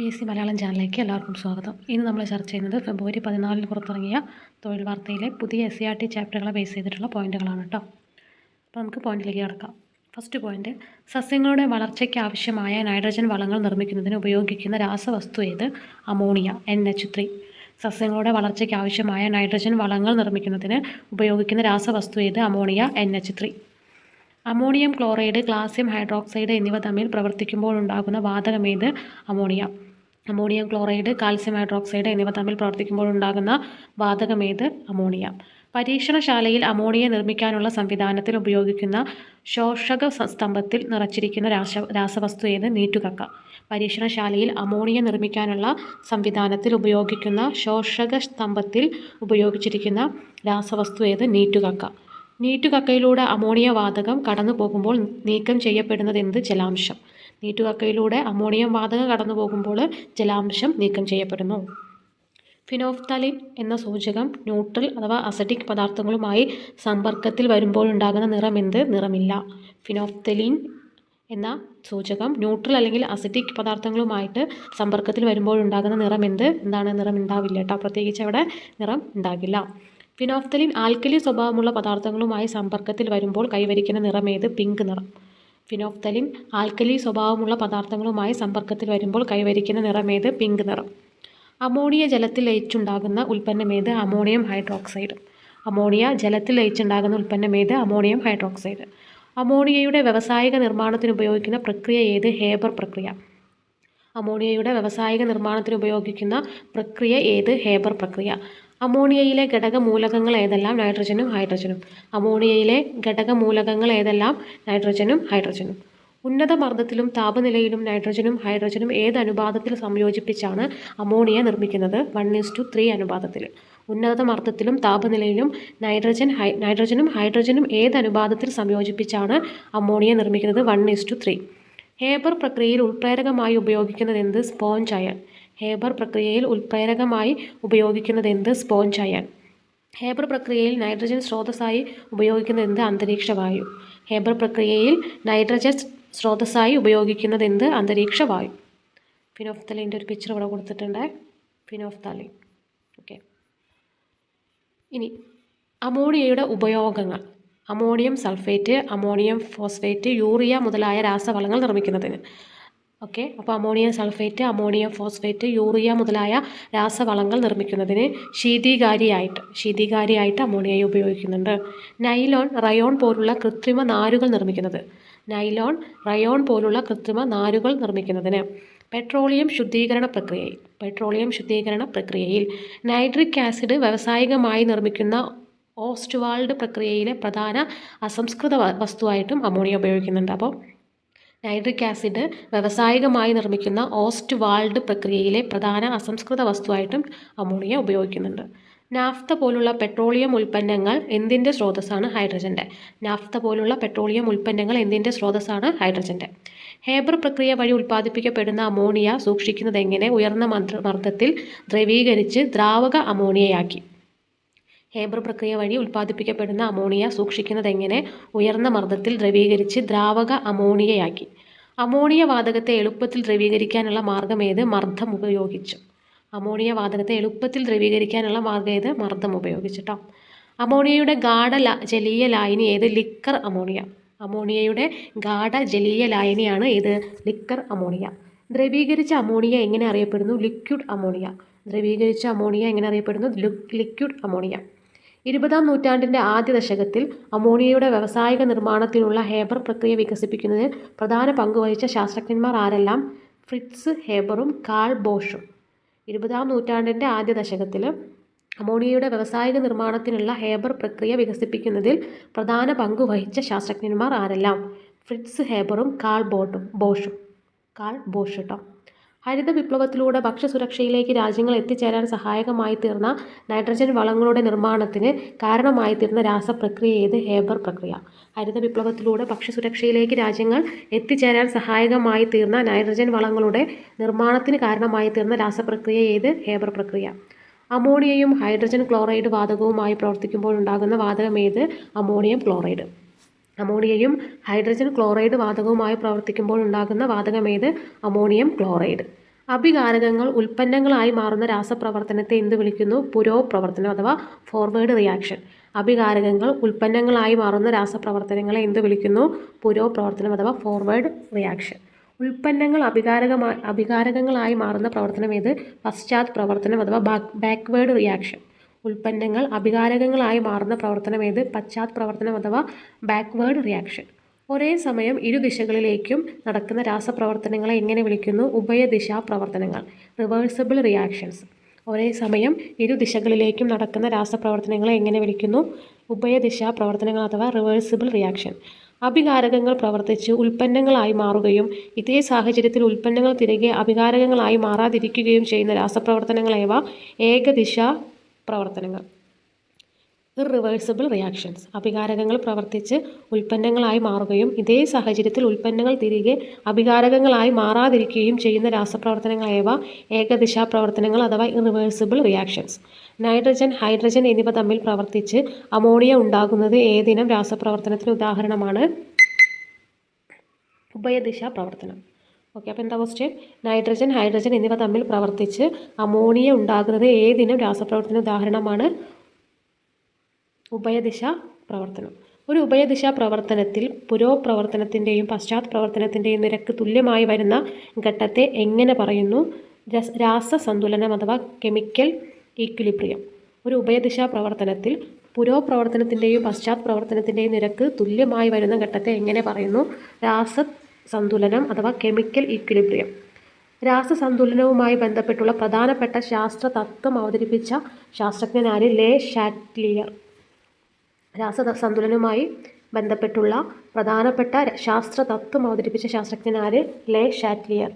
PSC Malayalam ചാനലിലേക്ക് എല്ലാവർക്കും സ്വാഗതം. ഇന്ന് നമ്മൾ ചർച്ച ചെയ്യുന്നത് ഫെബ്രുവരി 14 പുറത്തിറങ്ങിയ തൊഴിൽ വാർത്തയിലെ പുതിയ SCERT ചാപ്റ്ററുകളെ ബേസ് ചെയ്തിട്ടുള്ള പോയിന്റുകളാണ് കേട്ടോ. അപ്പോൾ നമുക്ക് പോയിന്റിലേക്ക് കിടക്കാം. ഫസ്റ്റ് പോയിന്റ്, സസ്യങ്ങളുടെ വളർച്ചയ്ക്ക് ആവശ്യമായ നൈട്രജൻ വളങ്ങൾ നിർമ്മിക്കുന്നതിന് ഉപയോഗിക്കുന്ന രാസവസ്തു ഏത്? Ammonia, NH3. സസ്യങ്ങളുടെ വളർച്ചയ്ക്ക് ആവശ്യമായ നൈട്രജൻ വളങ്ങൾ നിർമ്മിക്കുന്നതിന് ഉപയോഗിക്കുന്ന രാസവസ്തു ഏത്? Ammonia, NH3. Ammonium chloride, calcium hydroxide എന്നിവ തമ്മിൽ പ്രവർത്തിക്കുമ്പോൾ ഉണ്ടാകുന്ന വാതകമേത്? Ammonia. Ammonium chloride, calcium hydroxide എന്നിവ തമ്മിൽ പ്രവർത്തിക്കുമ്പോൾ ഉണ്ടാകുന്ന വാതകമേത്? അമോണിയ. പരീക്ഷണശാലയിൽ അമോണിയ നിർമ്മിക്കാനുള്ള സംവിധാനത്തിൽ ഉപയോഗിക്കുന്ന ശോഷക സ്തംഭത്തിൽ നിറച്ചിരിക്കുന്ന രാസവസ്തു ഏത്? നീറ്റുകക്ക. പരീക്ഷണശാലയിൽ അമോണിയ നിർമ്മിക്കാനുള്ള സംവിധാനത്തിൽ ഉപയോഗിക്കുന്ന ശോഷക സ്തംഭത്തിൽ ഉപയോഗിച്ചിരിക്കുന്ന രാസവസ്തു ഏത്? നീറ്റുകക്ക. നീറ്റുകക്കയിലൂടെ അമോണിയ വാതകം കടന്നു പോകുമ്പോൾ നീക്കം ചെയ്യപ്പെടുന്നതെന്ത്? ജലാംശം. നീറ്റുകക്കയിലൂടെ അമോണിയം വാതകം കടന്നു പോകുമ്പോൾ ജലാംശം നീക്കം ചെയ്യപ്പെടുന്നു. ഫിനോഫ്തലിൻ എന്ന സൂചകം ന്യൂട്രൽ അഥവാ അസിഡിക് പദാർത്ഥങ്ങളുമായി സമ്പർക്കത്തിൽ വരുമ്പോഴുണ്ടാകുന്ന നിറമെന്ത്? നിറമില്ല. ഫിനോഫ്തലിൻ എന്ന സൂചകം ന്യൂട്രൽ അല്ലെങ്കിൽ അസിഡിക് പദാർത്ഥങ്ങളുമായിട്ട് സമ്പർക്കത്തിൽ വരുമ്പോഴുണ്ടാകുന്ന നിറമെന്ത്? എന്താണ്? നിറം ഉണ്ടാവില്ല കേട്ടോ. പ്രത്യേകിച്ച് അവിടെ നിറം ഉണ്ടാകില്ല. ഫിനോഫ്തലിൻ ആൽക്കലി സ്വഭാവമുള്ള പദാർത്ഥങ്ങളുമായി സമ്പർക്കത്തിൽ വരുമ്പോൾ കൈവരിക്കുന്ന നിറമേത്? പിങ്ക് നിറം. ഫിനോഫ്തലിൻ ആൽക്കലി സ്വഭാവമുള്ള പദാർത്ഥങ്ങളുമായി സമ്പർക്കത്തിൽ വരുമ്പോൾ കൈവരിക്കുന്ന നിറമേത്? പിങ്ക് നിറം. അമോണിയ ജലത്തിൽ ലയിച്ചുണ്ടാകുന്ന ഉൽപ്പന്നമേത്? Ammonium hydroxide. അമോണിയ ജലത്തിൽ ലയിച്ചുണ്ടാകുന്ന ഉൽപ്പന്നമേത്? Ammonium hydroxide. അമോണിയയുടെ വ്യാവസായിക നിർമ്മാണത്തിന് ഉപയോഗിക്കുന്ന പ്രക്രിയ ഏത്? ഹേബർ പ്രക്രിയ. അമോണിയയുടെ വ്യാവസായിക നിർമ്മാണത്തിന് ഉപയോഗിക്കുന്ന പ്രക്രിയ ഏത്? ഹേബർ പ്രക്രിയ. അമോണിയയിലെ ഘടകമൂലകങ്ങൾ ഏതെല്ലാം? നൈട്രജനും ഹൈഡ്രജനും. അമോണിയയിലെ ഘടകമൂലകങ്ങൾ ഏതെല്ലാം? നൈട്രജനും ഹൈഡ്രജനും. ഉന്നത മർദ്ദത്തിലും താപനിലയിലും നൈട്രജനും ഹൈഡ്രജനും ഏത് അനുപാതത്തിൽ സംയോജിപ്പിച്ചാണ് അമോണിയ നിർമ്മിക്കുന്നത്? 1:3 അനുപാതത്തിൽ. ഉന്നത മർദ്ദത്തിലും താപനിലയിലും നൈട്രജനും ഹൈഡ്രജനും ഏത് അനുപാതത്തിൽ സംയോജിപ്പിച്ചാണ് അമോണിയ നിർമ്മിക്കുന്നത്? 1:3. ഹേബർ പ്രക്രിയയിൽ ഉൾപ്രേരകമായി ഉപയോഗിക്കുന്നതെന്ത്? Sponge iron. ഹേബർ പ്രക്രിയയിൽ ഉൾപ്രേരകമായി ഉപയോഗിക്കുന്നതെന്ത്? Sponge iron. ഹേബർ പ്രക്രിയയിൽ നൈട്രജൻ സ്രോതസ്സായി ഉപയോഗിക്കുന്നതെന്ത്? അന്തരീക്ഷവായു. ഹേബർ പ്രക്രിയയിൽ നൈട്രജൻ സ്രോതസ്സായി ഉപയോഗിക്കുന്നതെന്ത്? അന്തരീക്ഷവായു. ഫിനോഫ്തലിൻ്റെ ഒരു പിക്ചർ ഇവിടെ കൊടുത്തിട്ടുണ്ട്. ഫിനോഫ്തലിൻ. ഓക്കെ. ഇനി അമോണിയയുടെ ഉപയോഗങ്ങൾ. Ammonium sulphate, ammonium phosphate, urea മുതലായ രാസവളങ്ങൾ നിർമ്മിക്കുന്നതിന്. ഓക്കെ. അപ്പോൾ ammonium sulphate, ammonium phosphate, urea മുതലായ രാസവളങ്ങൾ നിർമ്മിക്കുന്നതിന് ശീതീകാരിയായിട്ട് അമോണിയയെ ഉപയോഗിക്കുന്നുണ്ട്. നൈലോൺ, റയോൺ പോലുള്ള കൃത്രിമ നാരുകൾ നിർമ്മിക്കുന്നത്. നൈലോൺ, റയോൺ പോലുള്ള കൃത്രിമ നാരുകൾ നിർമ്മിക്കുന്നതിന്. പെട്രോളിയം ശുദ്ധീകരണ പ്രക്രിയയിൽ നൈട്രിക് ആസിഡ് വ്യാവസായികമായി നിർമ്മിക്കുന്ന ഓസ്റ്റ്വാൾഡ് പ്രക്രിയയിലെ പ്രധാന അസംസ്കൃത വസ്തുവായിട്ടും അമോണിയ ഉപയോഗിക്കുന്നുണ്ട്. അപ്പോൾ നൈട്രിക് ആസിഡ് വ്യാവസായികമായി നിർമ്മിക്കുന്ന ഓസ്റ്റ്വാൾഡ് പ്രക്രിയയിലെ പ്രധാന അസംസ്കൃത വസ്തുവായിട്ടും അമോണിയ ഉപയോഗിക്കുന്നുണ്ട്. നാഫ്ത പോലുള്ള പെട്രോളിയം ഉൽപ്പന്നങ്ങൾ എന്തിൻ്റെ സ്രോതസ്സാണ്? ഹൈഡ്രജൻ്റെ. നാഫ്ത പോലുള്ള പെട്രോളിയം ഉൽപ്പന്നങ്ങൾ എന്തിൻ്റെ സ്രോതസ്സാണ്? ഹൈഡ്രജൻ്റെ. ഹേബർ പ്രക്രിയ വഴി ഉൽപ്പാദിപ്പിക്കപ്പെടുന്ന അമോണിയ സൂക്ഷിക്കുന്നത് എങ്ങനെ? ഉയർന്ന മർദ്ദത്തിൽ ദ്രവീകരിച്ച് ദ്രാവക അമോണിയയാക്കി. ഹേബർ പ്രക്രിയ വഴി ഉൽപ്പാദിപ്പിക്കപ്പെടുന്ന അമോണിയ സൂക്ഷിക്കുന്നത് എങ്ങനെ? ഉയർന്ന മർദ്ദത്തിൽ ദ്രവീകരിച്ച് ദ്രാവക അമോണിയയാക്കി. അമോണിയ വാതകത്തെ എളുപ്പത്തിൽ ദ്രവീകരിക്കാനുള്ള മാർഗം ഏത്? മർദ്ദം ഉപയോഗിച്ചു. അമോണിയ വാതകത്തെ എളുപ്പത്തിൽ ദ്രവീകരിക്കാനുള്ള മാർഗം ഏത്? മർദ്ദം ഉപയോഗിച്ചിട്ടോ. അമോണിയയുടെ ഗാഢ ജലീയ ലായനി ഏത്? Liquor ammonia. അമോണിയയുടെ ഗാഢ ജലീയ ലായനിയാണ് ഏത്? Liquor ammonia. ദ്രവീകരിച്ച അമോണിയ എങ്ങനെ അറിയപ്പെടുന്നു? Liquid ammonia. ദ്രവീകരിച്ച അമോണിയ എങ്ങനെ അറിയപ്പെടുന്നു? Liquid ammonia. 20-ാം നൂറ്റാണ്ടിൻ്റെ ആദ്യ ദശകത്തിൽ അമോണിയയുടെ വ്യാവസായിക നിർമ്മാണത്തിനുള്ള ഹേബർ പ്രക്രിയ വികസിപ്പിക്കുന്നതിന് പ്രധാന പങ്കുവഹിച്ച ശാസ്ത്രജ്ഞന്മാർ ആരെല്ലാം? Fritz ഹേബറും call ബോഷും. 20-ാം നൂറ്റാണ്ടിൻ്റെ ആദ്യ ദശകത്തിൽ അമോണിയയുടെ വ്യാവസായിക നിർമ്മാണത്തിനുള്ള ഹേബർ പ്രക്രിയ വികസിപ്പിക്കുന്നതിൽ പ്രധാന പങ്കുവഹിച്ച ശാസ്ത്രജ്ഞന്മാർ ആരെല്ലാം? ഫ്രിറ്റ്സ് ഹേബറും കാൾ ബോഷ് കേട്ടോ. ഹരിത വിപ്ലവത്തിലൂടെ ഭക്ഷ്യസുരക്ഷയിലേക്ക് രാജ്യങ്ങൾ എത്തിച്ചേരാൻ സഹായകമായി തീർന്ന നൈട്രജൻ വളങ്ങളുടെ നിർമ്മാണത്തിന് കാരണമായി തീർന്ന രാസപ്രക്രിയ ഏത്? ഹേബർ പ്രക്രിയ. ഹരിത വിപ്ലവത്തിലൂടെ ഭക്ഷ്യസുരക്ഷയിലേക്ക് രാജ്യങ്ങൾ എത്തിച്ചേരാൻ സഹായകമായി തീർന്ന നൈട്രജൻ വളങ്ങളുടെ നിർമ്മാണത്തിന് കാരണമായി തീർന്ന രാസപ്രക്രിയ ഏത്? ഹേബർ പ്രക്രിയ. അമോണിയയും ഹൈഡ്രജൻ ക്ലോറൈഡ് വാതകവുമായി പ്രവർത്തിക്കുമ്പോഴുണ്ടാകുന്ന വാതകം ഏത്? Ammonium chloride. അമോണിയയും ഹൈഡ്രജൻ ക്ലോറൈഡ് വാതകവുമായി പ്രവർത്തിക്കുമ്പോൾ ഉണ്ടാകുന്ന വാതകമേത്? Ammonium chloride. അഭികാരകങ്ങൾ ഉൽപ്പന്നങ്ങളായി മാറുന്ന രാസപ്രവർത്തനത്തെ എന്ത് വിളിക്കുന്നു? പുരോപ്രവർത്തനം അഥവാ ഫോർവേഡ് റിയാക്ഷൻ. അഭികാരകങ്ങൾ ഉൽപ്പന്നങ്ങളായി മാറുന്ന രാസപ്രവർത്തനങ്ങളെ എന്ത് വിളിക്കുന്നു? പുരോപ്രവർത്തനം അഥവാ ഫോർവേഡ് റിയാക്ഷൻ. ഉൽപ്പന്നങ്ങൾ അഭികാരകങ്ങളായി മാറുന്ന പ്രവർത്തനം ഏത്? പശ്ചാത് പ്രവർത്തനം അഥവാ ബാക്ക്വേർഡ് റിയാക്ഷൻ. ഉൽപ്പന്നങ്ങൾ അഭികാരകങ്ങളായി മാറുന്ന പ്രവർത്തനം ഏത്? പശ്ചാത് പ്രവർത്തനം അഥവാ ബാക്ക്വേർഡ് റിയാക്ഷൻ. ഒരേ സമയം ഇരുദിശകളിലേക്കും നടക്കുന്ന രാസപ്രവർത്തനങ്ങളെ എങ്ങനെ വിളിക്കുന്നു? ഉഭയദിശാ പ്രവർത്തനങ്ങൾ, റിവേഴ്സിബിൾ റിയാക്ഷൻസ്. ഒരേ സമയം ഇരുദിശകളിലേക്കും നടക്കുന്ന രാസപ്രവർത്തനങ്ങളെ എങ്ങനെ വിളിക്കുന്നു? ഉഭയദിശാ പ്രവർത്തനങ്ങൾ അഥവാ റിവേഴ്സിബിൾ റിയാക്ഷൻ. അഭികാരകങ്ങൾ പ്രവർത്തിച്ച് ഉൽപ്പന്നങ്ങളായി മാറുകയും ഇതേ സാഹചര്യത്തിൽ ഉൽപ്പന്നങ്ങൾ തിരികെ അഭികാരകങ്ങളായി മാറാതിരിക്കുകയും ചെയ്യുന്ന രാസപ്രവർത്തനങ്ങളേവ ഏകദിശാ പ്രവർത്തനങ്ങൾ, ഇറിവേഴ്സിബിൾ റിയാക്ഷൻസ്. അഭികാരകങ്ങൾ പ്രവർത്തിച്ച് ഉൽപ്പന്നങ്ങളായി മാറുകയും ഇതേ സാഹചര്യത്തിൽ ഉൽപ്പന്നങ്ങൾ തിരികെ അഭികാരകങ്ങളായി മാറാതിരിക്കുകയും ചെയ്യുന്ന രാസപ്രവർത്തനങ്ങളേവ ഏകദിശാ പ്രവർത്തനങ്ങൾ അഥവാ ഇറിവേഴ്സിബിൾ റിയാക്ഷൻസ്. നൈട്രജൻ, ഹൈഡ്രജൻ എന്നിവ തമ്മിൽ പ്രവർത്തിച്ച് അമോണിയ ഉണ്ടാകുന്നത് ഏതിനം രാസപ്രവർത്തനത്തിന് ഉദാഹരണമാണ്? ഉഭയദിശാ പ്രവർത്തനം. ഓക്കെ, അപ്പോൾ എന്താ ക്വസ്റ്റ്യൻ? നൈട്രജൻ, ഹൈഡ്രജൻ എന്നിവ തമ്മിൽ പ്രവർത്തിച്ച് അമോണിയ ഉണ്ടാകുന്നത് ഏതിനം രാസപ്രവർത്തന ഉദാഹരണമാണ്? ഉഭയദിശാ പ്രവർത്തനം. ഒരു ഉഭയദിശാ പ്രവർത്തനത്തിൽ പുരോപ്രവർത്തനത്തിൻ്റെയും പശ്ചാത് പ്രവർത്തനത്തിൻ്റെയും നിരക്ക് തുല്യമായി വരുന്ന ഘട്ടത്തെ എങ്ങനെ പറയുന്നു? രാസസന്തുലനം അഥവാ കെമിക്കൽ ഈക്വിലിബ്രിയം. ഒരു ഉഭയദിശാ പ്രവർത്തനത്തിൽ പുരോപ്രവർത്തനത്തിൻ്റെയും പശ്ചാത് പ്രവർത്തനത്തിൻ്റെയും നിരക്ക് തുല്യമായി വരുന്ന ഘട്ടത്തെ എങ്ങനെ പറയുന്നു? രാസസന്തുലനം അഥവാ കെമിക്കൽ ഈക്വിലിബ്രിയം. രാസസന്തുലനവുമായി ബന്ധപ്പെട്ടുള്ള പ്രധാനപ്പെട്ട ശാസ്ത്ര തത്വം അവതരിപ്പിച്ച ശാസ്ത്രജ്ഞനാണ് ലേ ഷാറ്റ്ലിയർ. രാസസന്തുലനവുമായി ബന്ധപ്പെട്ടുള്ള പ്രധാനപ്പെട്ട ശാസ്ത്ര തത്വം അവതരിപ്പിച്ച ശാസ്ത്രജ്ഞനാണ് ലേ ഷാറ്റ്ലിയർ.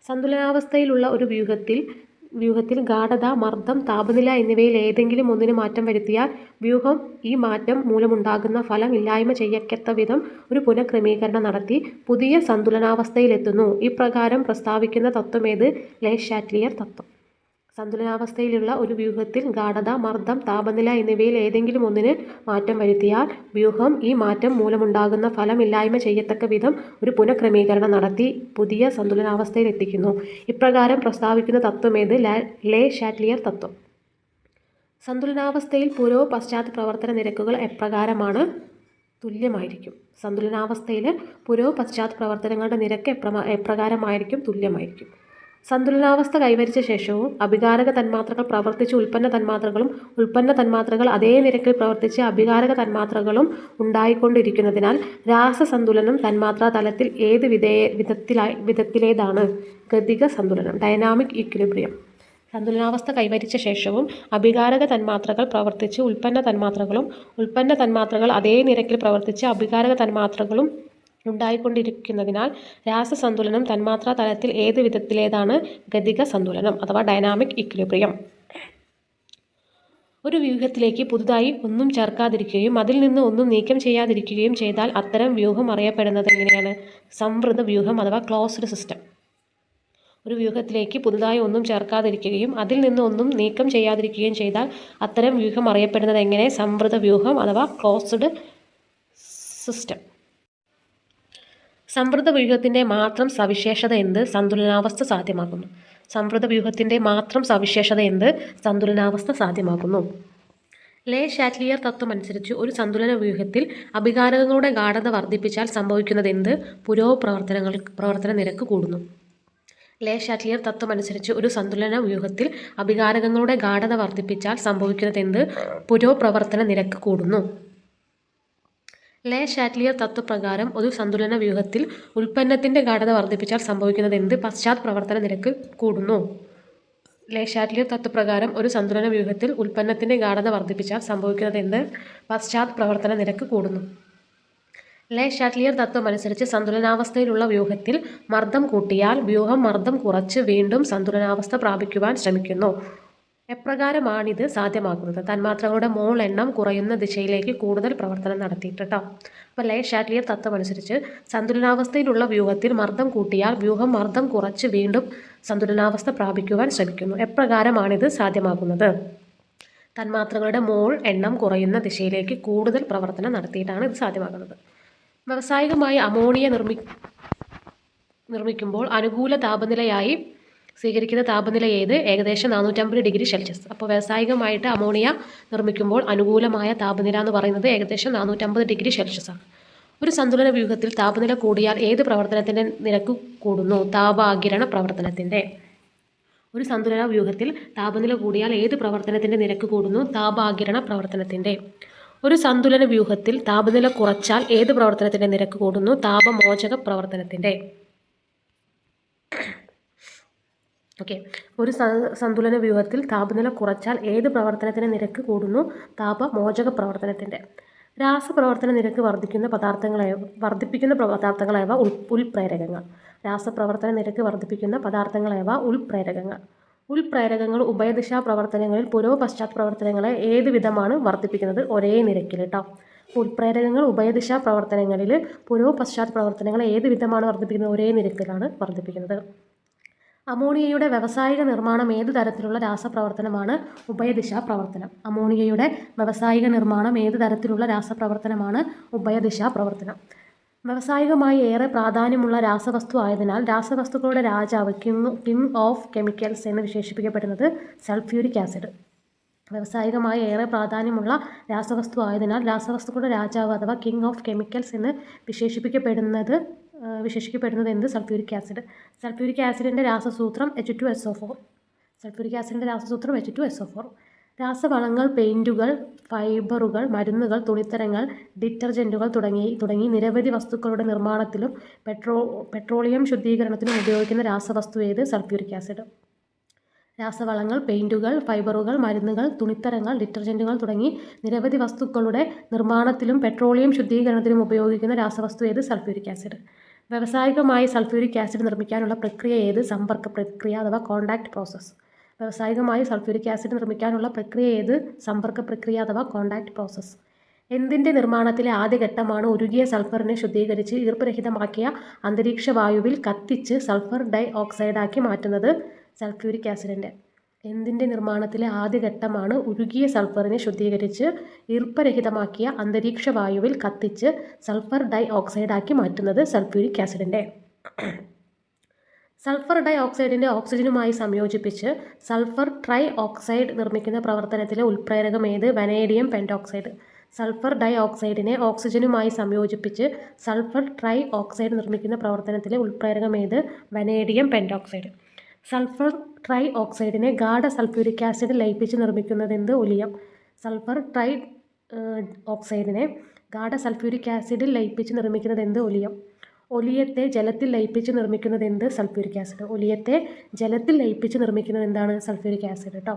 സന്തുലനാവസ്ഥയിലുള്ള ഒരു വ്യൂഹത്തിൽ ഗാഢത, മർദ്ദം, താപനില എന്നിവയിൽ ഏതെങ്കിലും ഒന്നിന് മാറ്റം വരുത്തിയാൽ വ്യൂഹം ഈ മാറ്റം മൂലമുണ്ടാകുന്ന ഫലം ഇല്ലായ്മ ചെയ്യത്തക്ക വിധം ഒരു പുനഃക്രമീകരണം നടത്തി പുതിയ സന്തുലനാവസ്ഥയിലെത്തുന്നു. ഇപ്രകാരം പ്രസ്താവിക്കുന്ന തത്വമേത്? ലേ ഷാറ്റ്ലിയർ തത്വം. സന്തുലനാവസ്ഥയിലുള്ള ഒരു വ്യൂഹത്തിൽ ഗാഢത, മർദ്ദം, താപനില എന്നിവയിൽ ഏതെങ്കിലും ഒന്നിന് മാറ്റം വരുത്തിയാൽ വ്യൂഹം ഈ മാറ്റം മൂലമുണ്ടാകുന്ന ഫലം ഇല്ലായ്മ ചെയ്യത്തക്ക വിധം ഒരു പുനഃക്രമീകരണം നടത്തി പുതിയ സന്തുലനാവസ്ഥയിൽ എത്തിക്കുന്നു. ഇപ്രകാരം പ്രസ്താവിക്കുന്ന തത്വമേത്? ലേ ഷാറ്റ്ലിയർ തത്വം. സന്തുലനാവസ്ഥയിൽ പുരോ പശ്ചാത് പ്രവർത്തന നിരക്കുകൾ എപ്രകാരമാണ്? തുല്യമായിരിക്കും. സന്തുലനാവസ്ഥയിൽ പുരോ പശ്ചാത് പ്രവർത്തനങ്ങളുടെ നിരക്ക് എപ്രകാരമായിരിക്കും? തുല്യമായിരിക്കും. സന്തുലനാവസ്ഥ കൈവരിച്ച ശേഷവും അഭികാരക തന്മാത്രകൾ പ്രവർത്തിച്ച് ഉൽപ്പന്ന തന്മാത്രകൾ അതേ നിരക്കിൽ പ്രവർത്തിച്ച് അഭികാരക തന്മാത്രകളും ഉണ്ടായിക്കൊണ്ടിരിക്കുന്നതിനാൽ രാസസന്തുലനം തന്മാത്രാ തലത്തിൽ ഏത് വിധത്തിലേതാണ്? ഗതിക സന്തുലനം, ഡൈനാമിക് ഈക്വിലിബ്രിയം. സന്തുലനാവസ്ഥ കൈവരിച്ച ശേഷവും അഭികാരക തന്മാത്രകൾ പ്രവർത്തിച്ച് ഉൽപ്പന്ന തന്മാത്രകൾ അതേ നിരക്കിൽ പ്രവർത്തിച്ച് അഭികാരക തന്മാത്രകളും ഉണ്ടായിക്കൊണ്ടിരിക്കുന്നതിനാൽ രാസസന്തുലനം തന്മാത്രാ തലത്തിൽ ഏത് വിധത്തിലേതാണ്? ഗതിക സന്തുലനം അഥവാ ഡൈനാമിക് ഈക്വിലിബ്രിയം. ഒരു വ്യൂഹത്തിലേക്ക് പുതുതായി ഒന്നും ചേർക്കാതിരിക്കുകയും അതിൽ നിന്ന് ഒന്നും നീക്കം ചെയ്യാതിരിക്കുകയും ചെയ്താൽ അത്തരം വ്യൂഹം അറിയപ്പെടുന്നത് എങ്ങനെയാണ്? സംവൃത വ്യൂഹം അഥവാ ക്ലോസ്ഡ് സിസ്റ്റം. ഒരു വ്യൂഹത്തിലേക്ക് പുതുതായി ഒന്നും ചേർക്കാതിരിക്കുകയും അതിൽ നിന്ന് ഒന്നും നീക്കം ചെയ്യാതിരിക്കുകയും ചെയ്താൽ അത്തരം വ്യൂഹം അറിയപ്പെടുന്നത് എങ്ങനെ? സംവൃത വ്യൂഹം അഥവാ ക്ലോസ്ഡ് സിസ്റ്റം. സംവൃത വ്യൂഹത്തിൻ്റെ മാത്രം സവിശേഷത എന്ത്? സന്തുലനാവസ്ഥ സാധ്യമാക്കുന്നു. സംവൃത വ്യൂഹത്തിൻ്റെ മാത്രം സവിശേഷത എന്ത്? സന്തുലനാവസ്ഥ സാധ്യമാക്കുന്നു. ലേ ഷാറ്റ്ലിയർ തത്വം അനുസരിച്ച് ഒരു സന്തുലന വ്യൂഹത്തിൽ അഭികാരകങ്ങളുടെ ഗാഢത വർദ്ധിപ്പിച്ചാൽ സംഭവിക്കുന്നത് എന്ത്? പ്രവർത്തന നിരക്ക് കൂടുന്നു. ലേ ഷാറ്റ്ലിയർ തത്വം അനുസരിച്ച് ഒരു സന്തുലന വ്യൂഹത്തിൽ അഭികാരകങ്ങളുടെ ഗാഢത വർദ്ധിപ്പിച്ചാൽ സംഭവിക്കുന്നത് എന്ത്? പുരോപ്രവർത്തന നിരക്ക് കൂടുന്നു. ലേ ഷാറ്റ്ലിയർ തത്വപ്രകാരം ഒരു സന്തുലന വ്യൂഹത്തിൽ ഉൽപ്പന്നത്തിൻ്റെ ഗാഢത വർദ്ധിപ്പിച്ചാൽ സംഭവിക്കുന്നത് എന്ത്? പശ്ചാത് പ്രവർത്തന നിരക്ക് കൂടുന്നു. ലേ ഷാറ്റ്ലിയർ തത്വപ്രകാരം ഒരു സന്തുലന വ്യൂഹത്തിൽ ഉൽപ്പന്നത്തിൻ്റെ ഗാഢത വർദ്ധിപ്പിച്ചാൽ സംഭവിക്കുന്നത് എന്ത്? പശ്ചാത് പ്രവർത്തന നിരക്ക് കൂടുന്നു. ലേ ഷാറ്റ്ലിയർ തത്വം അനുസരിച്ച് സന്തുലനാവസ്ഥയിലുള്ള വ്യൂഹത്തിൽ മർദ്ദം കൂട്ടിയാൽ വ്യൂഹം മർദ്ദം കുറച്ച് വീണ്ടും സന്തുലനാവസ്ഥ പ്രാപിക്കുവാൻ ശ്രമിക്കുന്നു. എപ്രകാരമാണിത് സാധ്യമാക്കുന്നത്? തന്മാത്രകളുടെ മോൾ എണ്ണം കുറയുന്ന ദിശയിലേക്ക് കൂടുതൽ പ്രവർത്തനം നടത്തിയിട്ട് കേട്ടോ. അപ്പോൾ ലേ ഷാറ്റ്ലിയർ തത്വം അനുസരിച്ച് സന്തുലനാവസ്ഥയിലുള്ള വ്യൂഹത്തിൽ മർദ്ദം കൂട്ടിയാൽ വ്യൂഹം മർദ്ദം കുറച്ച് വീണ്ടും സന്തുലനാവസ്ഥ പ്രാപിക്കുവാൻ ശ്രമിക്കുന്നു. എപ്രകാരമാണിത് സാധ്യമാകുന്നത്? തന്മാത്രകളുടെ മോൾ എണ്ണം കുറയുന്ന ദിശയിലേക്ക് കൂടുതൽ പ്രവർത്തനം നടത്തിയിട്ടാണ് ഇത് സാധ്യമാകുന്നത്. വ്യാവസായികമായി അമോണിയ നിർമ്മിക്കുമ്പോൾ അനുകൂല താപനിലയായി സ്വീകരിക്കുന്ന താപനില ഏത്? ഏകദേശം 450 ഡിഗ്രി സെൽഷ്യസ്. അപ്പോൾ വ്യാവസായികമായിട്ട് അമോണിയ നിർമ്മിക്കുമ്പോൾ അനുകൂലമായ താപനില എന്ന് പറയുന്നത് ഏകദേശം 450 ഡിഗ്രി സെൽഷ്യസ് ആണ്. ഒരു സന്തുലന വ്യൂഹത്തിൽ താപനില കൂടിയാൽ ഏത് പ്രവർത്തനത്തിൻ്റെ നിരക്ക് കൂടുന്നു? താപാകിരണ പ്രവർത്തനത്തിൻ്റെ. ഒരു സന്തുലന വ്യൂഹത്തിൽ താപനില കൂടിയാൽ ഏത് പ്രവർത്തനത്തിൻ്റെ നിരക്ക് കൂടുന്നു? താപാകിരണ പ്രവർത്തനത്തിൻ്റെ. ഒരു സന്തുലന വ്യൂഹത്തിൽ താപനില കുറച്ചാൽ ഏത് പ്രവർത്തനത്തിൻ്റെ നിരക്ക് കൂടുന്നു? താപമോചക പ്രവർത്തനത്തിൻ്റെ. ഓക്കെ, ഒരു സന്തുലന വ്യൂഹത്തിൽ താപനില കുറച്ചാൽ ഏത് പ്രവർത്തനത്തിൻ്റെ നിരക്ക് കൂടുന്നു? താപമോചക പ്രവർത്തനത്തിൻ്റെ. രാസപ്രവർത്തന നിരക്ക് വർദ്ധിപ്പിക്കുന്ന പദാർത്ഥങ്ങളായവ ഉൾപ്രേരകങ്ങൾ. രാസപ്രവർത്തന നിരക്ക് വർദ്ധിപ്പിക്കുന്ന പദാർത്ഥങ്ങളായവ ഉൾപ്രേരകങ്ങൾ. ഉൾപ്രേരകങ്ങൾ ഉഭയദിശാ പ്രവർത്തനങ്ങളിൽ പൂർവ്വ പശ്ചാത്ത പ്രവർത്തനങ്ങളെ ഏത് വിധമാണ് വർദ്ധിപ്പിക്കുന്നത്? ഒരേ നിരക്കിൽ കേട്ടോ. ഉൾപ്രേരകങ്ങൾ ഉഭയദിശാ പ്രവർത്തനങ്ങളിൽ പൂർവ്വ പശ്ചാത്ത പ്രവർത്തനങ്ങളെ ഏത് വിധമാണ് വർദ്ധിപ്പിക്കുന്നത്? ഒരേ നിരക്കിലാണ് വർദ്ധിപ്പിക്കുന്നത്. അമോണിയയുടെ വ്യാവസായിക നിർമ്മാണം ഏത് തരത്തിലുള്ള രാസപ്രവർത്തനമാണ്? ഉഭയദിശാ പ്രവർത്തനം. അമോണിയയുടെ വ്യാവസായിക നിർമ്മാണം ഏത് തരത്തിലുള്ള രാസപ്രവർത്തനമാണ്? ഉഭയദിശാ പ്രവർത്തനം. വ്യാവസായികമായി ഏറെ പ്രാധാന്യമുള്ള രാസവസ്തു ആയതിനാൽ രാസവസ്തുക്കളുടെ രാജാവ് കിങ് ഓഫ് കെമിക്കൽസ് എന്ന് വിശേഷിപ്പിക്കപ്പെടുന്നത് സൾഫ്യൂരിക് ആസിഡ്. വ്യാവസായികമായി ഏറെ പ്രാധാന്യമുള്ള രാസവസ്തു ആയതിനാൽ രാസവസ്തുക്കളുടെ രാജാവ് അഥവാ കിങ് ഓഫ് കെമിക്കൽസ് എന്ന് വിശേഷിപ്പിക്കപ്പെടുന്നത് എന്ത്? Sulphuric acid. സൾഫ്യൂരിക് ആസിഡിൻ്റെ രാസസൂത്രം H2SO4. സൾഫ്യൂരിക് ആസിഡിൻ്റെ രാസസൂത്രം H2SO4. രാസവളങ്ങൾ, പെയിൻറ്റുകൾ, ഫൈബറുകൾ, മരുന്നുകൾ, തുണിത്തരങ്ങൾ, ഡിറ്റർജൻറ്റുകൾ തുടങ്ങി നിരവധി വസ്തുക്കളുടെ നിർമ്മാണത്തിലും പെട്രോളിയം ശുദ്ധീകരണത്തിലും ഉപയോഗിക്കുന്ന രാസവസ്തു ഏത്? Sulphuric acid. രാസവളങ്ങൾ, പെയിൻറ്റുകൾ, ഫൈബറുകൾ, മരുന്നുകൾ, തുണിത്തരങ്ങൾ, ഡിറ്റർജൻറ്റുകൾ തുടങ്ങി നിരവധി വസ്തുക്കളുടെ നിർമ്മാണത്തിലും പെട്രോളിയം ശുദ്ധീകരണത്തിലും ഉപയോഗിക്കുന്ന രാസവസ്തു ഏത്? Sulphuric acid. വ്യാവസായികമായി സൾഫ്യൂരിക് ആസിഡ് നിർമ്മിക്കാനുള്ള പ്രക്രിയ ഏത്? സമ്പർക്ക പ്രക്രിയ അഥവാ കോണ്ടാക്ട് പ്രോസസ്സ്. വ്യാവസായികമായി സൾഫ്യൂരിക് ആസിഡ് നിർമ്മിക്കാനുള്ള പ്രക്രിയ ഏത്? സമ്പർക്ക പ്രക്രിയ അഥവാ കോണ്ടാക്ട് പ്രോസസ്സ്. എന്തിൻ്റെ നിർമ്മാണത്തിലെ ആദ്യ ഘട്ടമാണ് ഉരുകിയ സൾഫറിനെ ശുദ്ധീകരിച്ച് ഈർപ്പരഹിതമാക്കിയ അന്തരീക്ഷ വായുവിൽ കത്തിച്ച് സൾഫർ ഡൈ ഓക്സൈഡാക്കി മാറ്റുന്നത്? സൾഫ്യൂരിക് ആസിഡിൻ്റെ. എന്തിൻ്റെ നിർമ്മാണത്തിലെ ആദ്യ ഘട്ടമാണ് ഉരുകിയ സൾഫറിനെ ശുദ്ധീകരിച്ച് ഈർപ്പരഹിതമാക്കിയ അന്തരീക്ഷ വായുവിൽ കത്തിച്ച് സൾഫർ ഡൈ ഓക്സൈഡാക്കി മാറ്റുന്നത്? സൾഫ്യൂരിക് ആസിഡിൻ്റെ. സൾഫർ ഡൈ ഓക്സൈഡിൻ്റെ ഓക്സിജനുമായി സംയോജിപ്പിച്ച് സൾഫർ ട്രൈ ഓക്സൈഡ് നിർമ്മിക്കുന്ന പ്രവർത്തനത്തിലെ ഉൾപ്രേരകം ഏത്? Vanadium pentoxide. സൾഫർ ഡൈ ഓക്സൈഡിനെ ഓക്സിജനുമായി സംയോജിപ്പിച്ച് സൾഫർ ട്രൈ ഓക്സൈഡ് നിർമ്മിക്കുന്ന പ്രവർത്തനത്തിലെ ഉൾപ്രേരകം ഏത്? Vanadium pentoxide. സൾഫർ ട്രൈ ഓക്സൈഡിനെ ഗാഢ സൾഫ്യൂരിക് ആസിഡ് ലയിപ്പിച്ച് നിർമ്മിക്കുന്നതെന്ത്? ഒലിയം. സൾഫർ ട്രൈ ഓക്സൈഡിനെ ഗാഢ സൾഫ്യൂരിക് ആസിഡിൽ ലയിപ്പിച്ച് നിർമ്മിക്കുന്നതെന്ത്? ഒലിയം. ഒലിയത്തെ ജലത്തിൽ ലയിപ്പിച്ച് നിർമ്മിക്കുന്നതെന്ത്? Sulphuric acid. ഒലിയത്തെ ജലത്തിൽ ലയിപ്പിച്ച് നിർമ്മിക്കുന്നത് എന്താണ്? സൾഫ്യൂരിക് ആസിഡ് കേട്ടോ.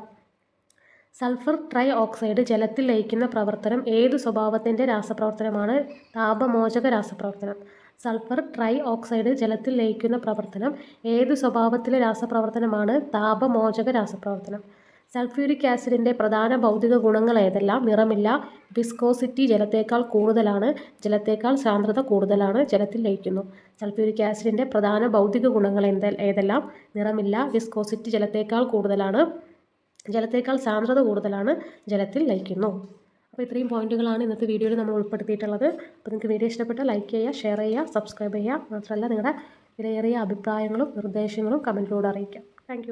സൾഫർ ട്രൈ ഓക്സൈഡ് ജലത്തിൽ ലയിക്കുന്ന പ്രവർത്തനം ഏതു സ്വഭാവത്തിൻ്റെ രാസപ്രവർത്തനമാണ്? താപമോചക രാസപ്രവർത്തനം. സൾഫർ ട്രൈ ഓക്സൈഡ് ജലത്തിൽ ലയിക്കുന്ന പ്രവർത്തനം ഏതു സ്വഭാവത്തിലെ രാസപ്രവർത്തനമാണ്? താപമോചക രാസപ്രവർത്തനം. സൾഫ്യൂരിക് ആസിഡിൻ്റെ പ്രധാന ഭൗതിക ഗുണങ്ങൾ ഏതെല്ലാം? നിറമില്ല, വിസ്കോസിറ്റി ജലത്തേക്കാൾ കൂടുതലാണ്, ജലത്തേക്കാൾ സാന്ദ്രത കൂടുതലാണ്, ജലത്തിൽ ലയിക്കുന്നു. സൾഫ്യൂരിക് ആസിഡിൻ്റെ പ്രധാന ഭൗതിക ഗുണങ്ങൾ ഏതെല്ലാം? നിറമില്ല, വിസ്കോസിറ്റി ജലത്തേക്കാൾ കൂടുതലാണ്, ജലത്തേക്കാൾ സാന്ദ്രത കൂടുതലാണ്, ജലത്തിൽ ലയിക്കുന്നു. അപ്പോൾ ഇത്രയും പോയിന്റുകളാണ് ഇന്നത്തെ വീഡിയോയിൽ നമ്മൾ ഉൾപ്പെടുത്തിയിട്ടുള്ളത്. അപ്പോൾ നിങ്ങൾക്ക് വീഡിയോ ഇഷ്ടപ്പെട്ടാൽ ലൈക്ക് ചെയ്യുക, ഷെയർ ചെയ്യുക, സബ്സ്ക്രൈബ് ചെയ്യുക. മാത്രമല്ല നിങ്ങളുടെ വിലയേറിയ അഭിപ്രായങ്ങളും നിർദ്ദേശങ്ങളും കമൻറ്റിലൂടെ അറിയിക്കാം. താങ്ക്